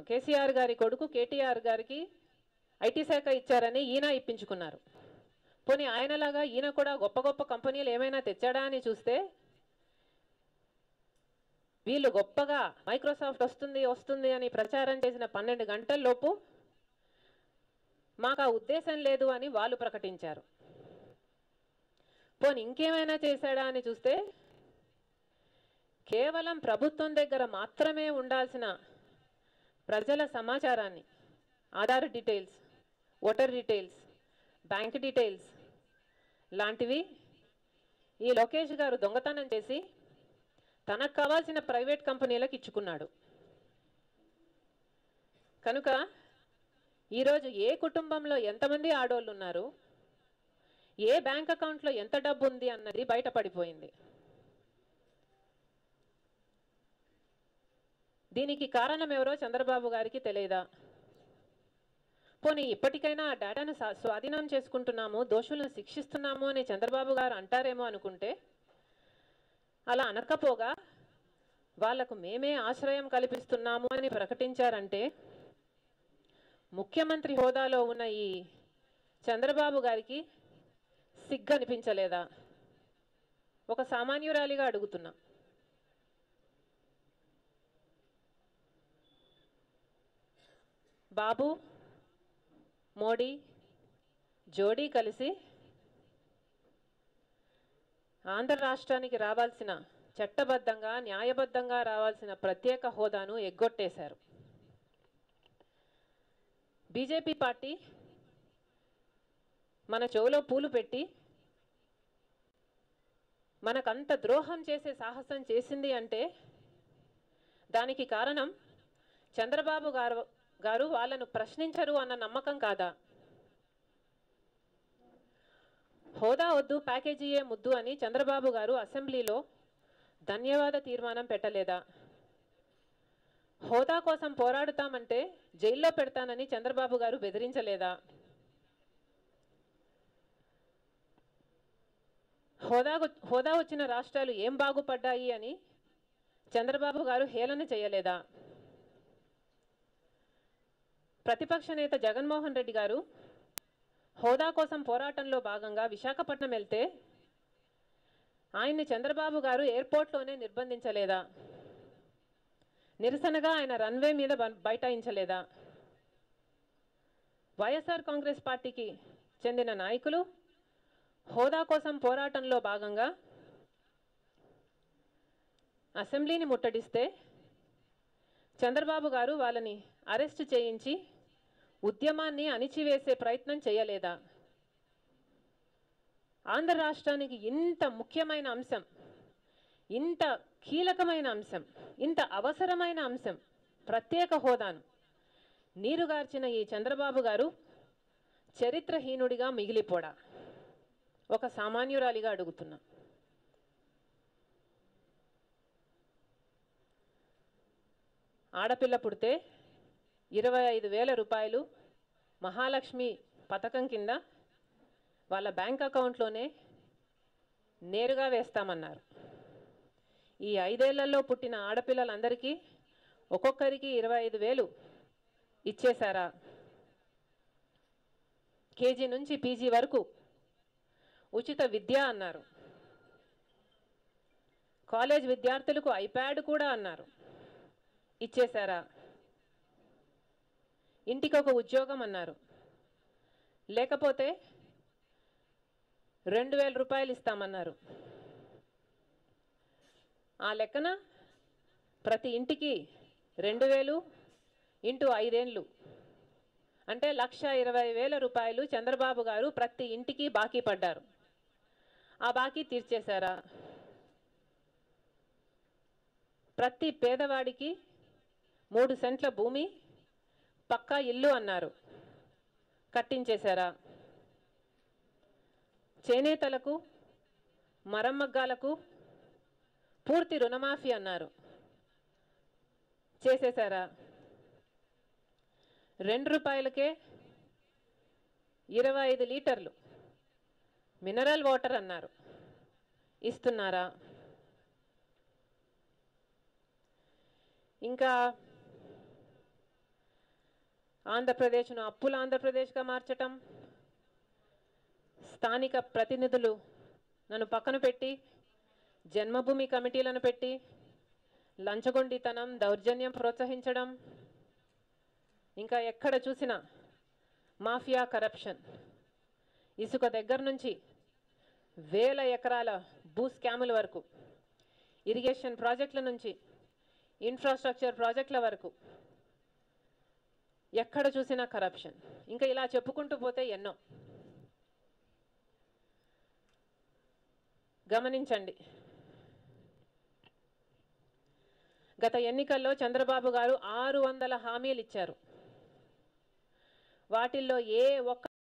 కేసీఆర్ గారి కొడుకు కేటీఆర్ గారికి ఐటీ శాఖ ఇచ్చారని ఈయన ఇప్పించుకున్నారు. పోనీ ఆయనలాగా ఈయన కూడా గొప్ప గొప్ప కంపెనీలు ఏమైనా తెచ్చాడా అని చూస్తే వీళ్ళు గొప్పగా మైక్రోసాఫ్ట్ వస్తుంది అని ప్రచారం చేసిన 12 గంటల్లోపు మాకు ఆ ఉద్దేశం లేదు అని వాళ్ళు ప్రకటించారు. పోనీ ఇంకేమైనా చేశాడా అని చూస్తే కేవలం ప్రభుత్వం దగ్గర మాత్రమే ఉండాల్సిన ప్రజల సమాచారాన్ని, Aadhaar details, voter details, bank details లాంటివి ఈ లోకేష్ గారు దొంగతనం చేసి తనకు కావాల్సిన ప్రైవేట్ కంపెనీలకు ఇచ్చుకున్నాడు. కనుక ఈరోజు ఏ కుటుంబంలో ఎంతమంది ఆడోళ్ళు ఉన్నారు, ఏ బ్యాంక్ అకౌంట్లో ఎంత డబ్బు ఉంది అన్నది బయటపడిపోయింది. దీనికి కారణం ఎవరో చంద్రబాబు గారికి తెలియదా? పోనీ ఇప్పటికైనా ఆ డేటాను స్వాధీనం చేసుకుంటున్నాము, దోషులను శిక్షిస్తున్నాము అని చంద్రబాబు గారు అంటారేమో అనుకుంటే, అలా అనకపోగా వాళ్లకు మేమే ఆశ్రయం కల్పిస్తున్నాము అని ప్రకటించారంటే ముఖ్యమంత్రి హోదాలో ఉన్న ఈ చంద్రబాబు గారికి సిగ్గు అనిపించలేదా? ఒక సామాన్యురాలిగా అడుగుతున్నా. బాబు మోడీ జోడీ కలిసి ఆంధ్ర రాష్ట్రానికి రావాల్సిన, చట్టబద్ధంగా న్యాయబద్ధంగా రావాల్సిన ప్రత్యేక హోదాను ఎగ్గొట్టేశారు. బీజేపీ పార్టీ మన చెవులో పూలు పెట్టి మనకంత ద్రోహం చేసే సాహసం చేసింది అంటే దానికి కారణం చంద్రబాబు గారు వాళ్ళను ప్రశ్నించరు అన్న నమ్మకం కాదా? హోదా వద్దు, ప్యాకేజీయే ముద్దు అని చంద్రబాబు గారు అసెంబ్లీలో ధన్యవాద తీర్మానం పెట్టలేదా? హోదా కోసం పోరాడుతామంటే జైల్లో పెడతానని చంద్రబాబు గారు బెదిరించలేదా? హోదా వచ్చిన రాష్ట్రాలు ఏం బాగుపడ్డాయి అని చంద్రబాబు గారు హేళన చేయలేదా? ప్రతిపక్ష నేత జగన్మోహన్ రెడ్డి గారు హోదా కోసం పోరాటంలో భాగంగా విశాఖపట్నం వెళ్తే ఆయన్ని చంద్రబాబు గారు ఎయిర్పోర్ట్లోనే నిర్బంధించలేదా? నిరసనగా ఆయన రన్వే మీద బైఠాయించలేదా? వైఎస్ఆర్ కాంగ్రెస్ పార్టీకి చెందిన నాయకులు హోదా కోసం పోరాటంలో భాగంగా అసెంబ్లీని ముట్టడిస్తే చంద్రబాబు గారు వాళ్ళని అరెస్టు చేయించి ఉద్యమాన్ని అణిచివేసే ప్రయత్నం చేయలేదా? ఆంధ్ర రాష్ట్రానికి ఇంత ముఖ్యమైన అంశం, ఇంత కీలకమైన అంశం, ఇంత అవసరమైన అంశం ప్రత్యేక హోదాను నీరుగార్చిన ఈ చంద్రబాబు గారు చరిత్రహీనుడిగా మిగిలిపోడా? ఒక సామాన్యురాలిగా అడుగుతున్నా. ఆడపిల్ల పుడితే 25,000 రూపాయలు మహాలక్ష్మి పథకం కింద వాళ్ళ బ్యాంక్ అకౌంట్లోనే నేరుగా వేస్తామన్నారు. ఈ 5 ఏళ్లలో పుట్టిన ఆడపిల్లలందరికీ ఒక్కొక్కరికి 25,000 ఇచ్చేశారా? కేజీ నుంచి పీజీ వరకు ఉచిత విద్య అన్నారు. కాలేజ్ విద్యార్థులకు ఐప్యాడ్ కూడా అన్నారు. ఇచ్చేశారా? ఇంటికి ఒక ఉద్యోగం అన్నారు. లేకపోతే 2,000 రూపాయలు ఇస్తామన్నారు. ఆ లెక్కన ప్రతి ఇంటికి 2,000 ఇంటూ 5 ఏళ్ళు అంటే 1,20,000 రూపాయలు చంద్రబాబు గారు ప్రతి ఇంటికి బాకీ పడ్డారు. ఆ బాకీ తీర్చేశారా? ప్రతి పేదవాడికి 3 సెంట్ల భూమి, పక్కా ఇల్లు అన్నారు. కట్టించేశారా? చేనేతలకు, మరమ్మగ్గాలకు పూర్తి రుణమాఫీ అన్నారు. చేసేశారా? 2 రూపాయలకే 25 లీటర్లు మినరల్ వాటర్ అన్నారు. ఇస్తున్నారా? ఇంకా ఆంధ్రప్రదేశ్ను అప్పుల ఆంధ్రప్రదేశ్గా మార్చటం, స్థానిక ప్రతినిధులు నన్ను పక్కన పెట్టి జన్మభూమి కమిటీలను పెట్టి లంచగొండితనం, దౌర్జన్యం ప్రోత్సహించడం, ఇంకా ఎక్కడ చూసినా మాఫియా కరప్షన్, ఇసుక దగ్గర నుంచి వేల ఎకరాల భూ స్కాముల వరకు, ఇరిగేషన్ ప్రాజెక్టుల నుంచి ఇన్ఫ్రాస్ట్రక్చర్ ప్రాజెక్టుల వరకు ఎక్కడ చూసినా కరప్షన్. ఇంకా ఇలా చెప్పుకుంటూ పోతే ఎన్నో. గమనించండి, గత ఎన్నికల్లో చంద్రబాబు గారు 600 హామీలు ఇచ్చారు. వాటిల్లో ఏ ఒక్క